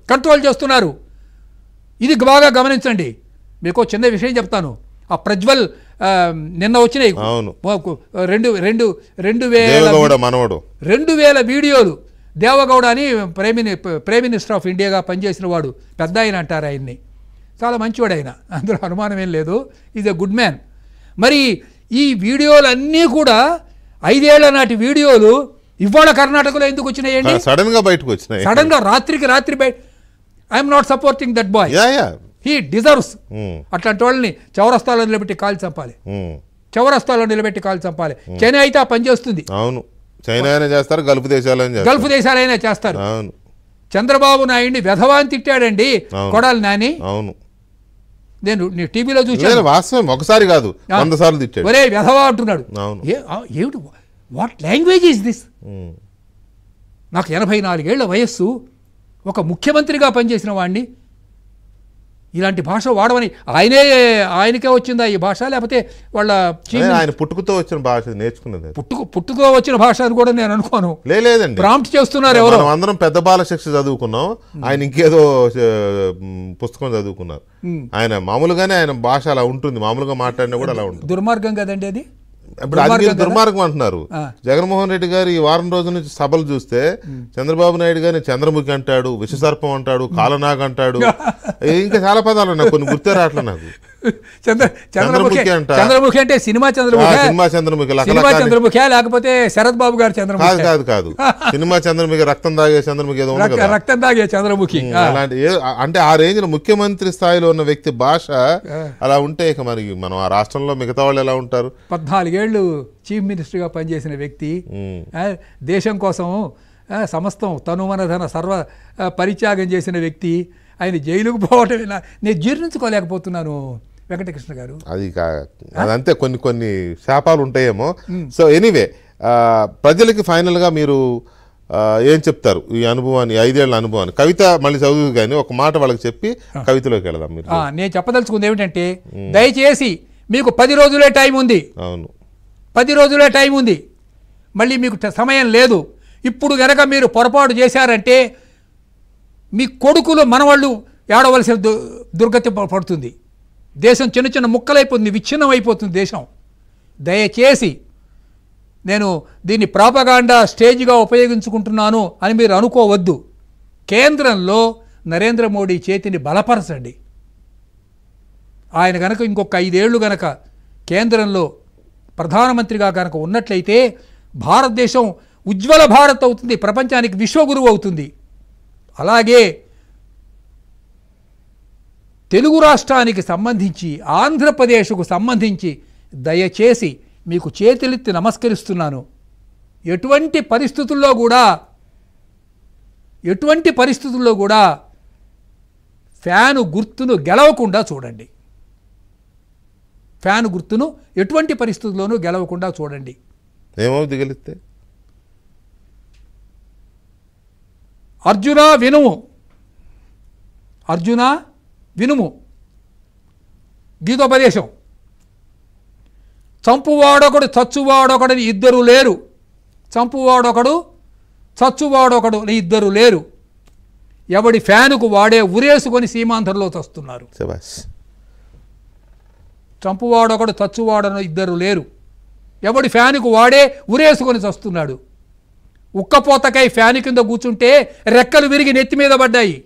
Control చేస్తున్నారు. ఇది బాగా గమనించండి. మీకు చిన్న విషయం చెప్తాను. ఆ ప్రజ్వల్ నిన్న వచ్చినాయి 2000 వీడియోలు. దేవగౌడ అని ప్రైమ్ మినిస్టర్ ఆఫ్ ఇండియాగా పనిచేసిన వాడు, పెద్ద ఆయన అంటారు ఆయన్ని. చాలా మంచివాడు ఆయన, అందులో అనుమానం ఏం లేదు. Is a good man. మరి ఈ వీడియోలన్నీ కూడా 5 ఏళ్ల నాటి వీడియోలు ఇవాళ కర్ణాటకలో ఎందుకు వచ్చినాయండి? సడన్ గా రాత్రికి బయట. I'm not supporting that boy. He deserves. అట్లాంటి వాళ్ళని చౌరస్తాలో నిలబెట్టి కాల్ చంపాలి. చైనా అయితే ఆ పని చేస్తుంది. అవును, చైనా చేస్తారు, గల్ఫ్ దేశాలైనా చేస్తారు. చంద్రబాబు నాయుడిని వెధవాన్ని తిట్టాడండి కొడాలి నాని. అవును, నేను టీవీలో చూసాను. వాస్తవం, ఒకసారి కాదు 100 సార్లు తిట్టాడు. ఒరే వెధవా అంటున్నాడు. ఏమిటి, వాట్ లాంగ్వేజ్ ఈజ్ దిస్? నాకు 84 ఏళ్ల వయస్సు, ఒక ముఖ్యమంత్రిగా పనిచేసిన వాడిని ఇలాంటి భాష వాడమని ఆయనకే వచ్చిందా ఈ భాష, లేకపోతే వాళ్ళ ఆయన పుట్టుకతో వచ్చిన భాష నేర్చుకున్నది? పుట్టుకతో వచ్చిన భాష అని కూడా నేను అనుకోను. లేదండి, ప్రాంప్ట్ చేస్తున్నారు ఎవరు. అందరం పెద్ద బాల శిక్ష చదువుకున్నాం, ఆయన ఇంకేదో పుస్తకం చదువుకున్నారు. ఆయన మామూలుగానే ఆయన భాష అలా ఉంటుంది, మామూలుగా మాట్లాడినా కూడా అలా ఉంటుంది. దుర్మార్గం కదండి అది. ఇప్పుడు అది దుర్మార్గం అంటున్నారు. జగన్మోహన్ రెడ్డి గారు ఈ వారం రోజుల నుంచి సభలు చూస్తే చంద్రబాబు నాయుడు గారిని చంద్రముఖి అంటాడు, విషసర్పం అంటాడు, కాలనాగ్ అంటాడు, ఇంకా చాలా పదాలు ఉన్నాయి, కొన్ని గుర్తే రావట్లే నాకు. చంద్రముఖి అంటే సినిమా చంద్రముఖి లేకపోతే శరత్ బాబు గారు చంద్రముఖి కాదు. సినిమా చంద్రముఖి, రక్తం తాగే చంద్రముఖి, ఏదో రక్తం తాగే చంద్రముఖి అలాంటి. అంటే ఆ రేంజ్ లో ముఖ్యమంత్రి స్థాయిలో ఉన్న వ్యక్తి భాష అలా ఉంటే ఇక మరి మనం ఆ రాష్ట్రంలో మిగతా వాళ్ళు ఎలా ఉంటారు? 14 ఏళ్ళు చీఫ్ మినిస్టర్ గా పనిచేసిన వ్యక్తి, దేశం కోసం సమస్తం తనుమనధన సర్వ పరిత్యాగం చేసిన వ్యక్తి, ఆయన జైలుకు పోవటం నేను జీర్ణించుకోలేకపోతున్నాను వెంకటకృష్ణ గారు. అదంతే, కొన్ని శాపాలు ఉంటాయేమో. సో ఎనీవే, ప్రజలకి ఫైనల్ గా మీరు ఏం చెప్తారు ఈ అనుభవాన్ని, 5 ఏళ్ల అనుభవాన్ని? కవిత మళ్ళీ చదువు కానీ ఒక మాట వాళ్ళకి చెప్పి కవితలోకి వెళదాం. మీరు నేను చెప్పదలుచుకుంది ఏమిటంటే, దయచేసి మీకు 10 రోజులే టైం ఉంది. అవును, 10 రోజులే టైం ఉంది, మళ్ళీ మీకు సమయం లేదు. ఇప్పుడు గనక మీరు పొరపాటు చేశారంటే మీ కొడుకులు మనవాళ్ళు ఏడవలసిన దుర్గతి పడుతుంది. దేశం చిన్న చిన్న ముక్కలైపోతుంది, విచ్ఛిన్నం అయిపోతుంది దేశం. దయచేసి నేను దీన్ని ప్రాపగాండా స్టేజ్గా ఉపయోగించుకుంటున్నాను అని మీరు అనుకోవద్దు. కేంద్రంలో నరేంద్ర మోడీ చేతిని బలపరచండి. ఆయన కనుక ఇంకొక 5 ఏళ్ళు గనక కేంద్రంలో ప్రధానమంత్రిగా కనుక ఉన్నట్లయితే భారతదేశం ఉజ్వల భారత్ అవుతుంది, ప్రపంచానికి విశ్వగురువు అవుతుంది. అలాగే తెలుగు రాష్ట్రానికి సంబంధించి, ఆంధ్రప్రదేశ్కు సంబంధించి దయచేసి మీకు చేతులెత్తి నమస్కరిస్తున్నాను. ఎటువంటి పరిస్థితుల్లో కూడా ఫ్యాను గుర్తును గెలవకుండా చూడండి. ఫ్యాను గుర్తును ఎటువంటి పరిస్థితుల్లోనూ గెలవకుండా చూడండి. ఏమవుతుంది గెలిస్తే? అర్జున వినుము గీతోపదేశం. చంపువాడొకడు చచ్చువాడొకడని ఇద్దరు లేరు. చంపువాడొకడు చచ్చువాడొకడు అని ఇద్దరు లేరు. ఎవడి ఫ్యానుకు వాడే ఉరేసుకొని సీమాంధ్రలో చస్తున్నారు. చంపువాడొకడు చచ్చువాడని ఇద్దరు లేరు. ఎవడి ఫ్యానుకు వాడే ఉరేసుకొని చస్తున్నాడు. ఉక్కపోతకై ఫ్యాను కింద కూర్చుంటే రెక్కలు విరిగి నెత్తి మీద పడ్డాయి.